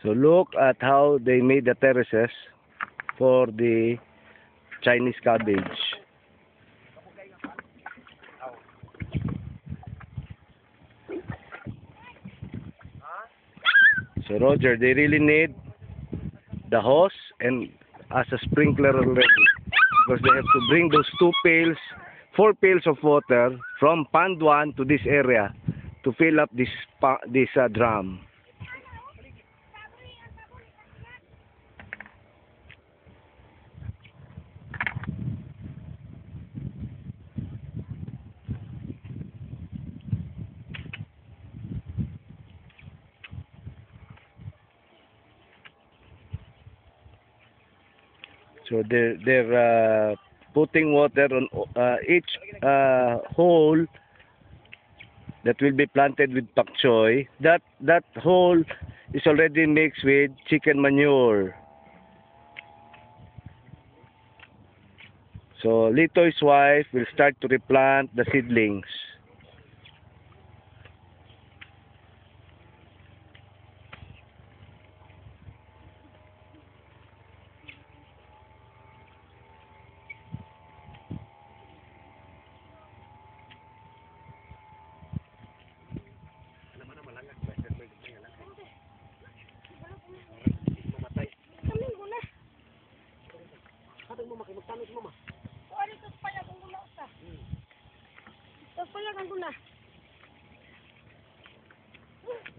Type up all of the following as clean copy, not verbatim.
So look at how they made the terraces for the Chinese cabbage. So Roger, they really need the hose and as a sprinkler already, because they have to bring those 4 pails of water from pond 1 to this area to fill up this drum. So they're putting water on each hole that will be planted with pak choy. That hole is already mixed with chicken manure. So Litoy's wife will start to replant the seedlings.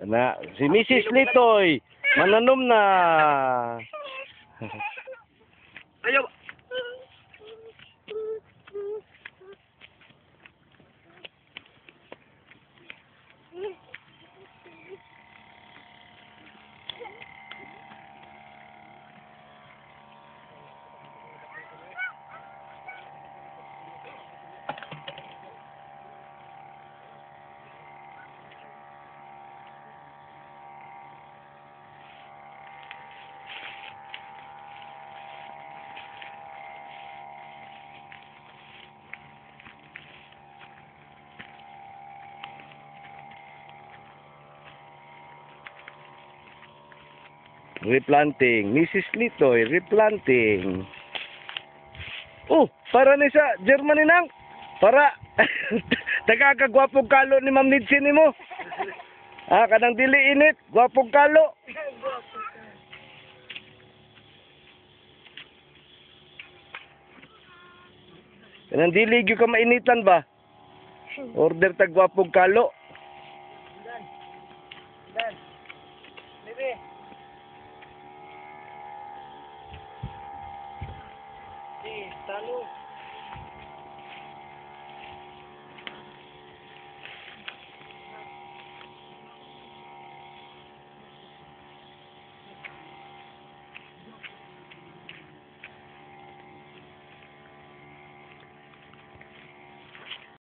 Na, si Mrs. Litoy, mananom na. Ayaw. Replanting. Mrs. Litoy, replanting. Oh, para ni sa Germany nang. Para. Tagakagwapong kalo ni Ma'am Nidsin mo. Kanang dili init. Gwapong kalo. Kanang dili gyud ka mainitan ba? Order tag gwapong kalo. Dan. Bebe. Talo.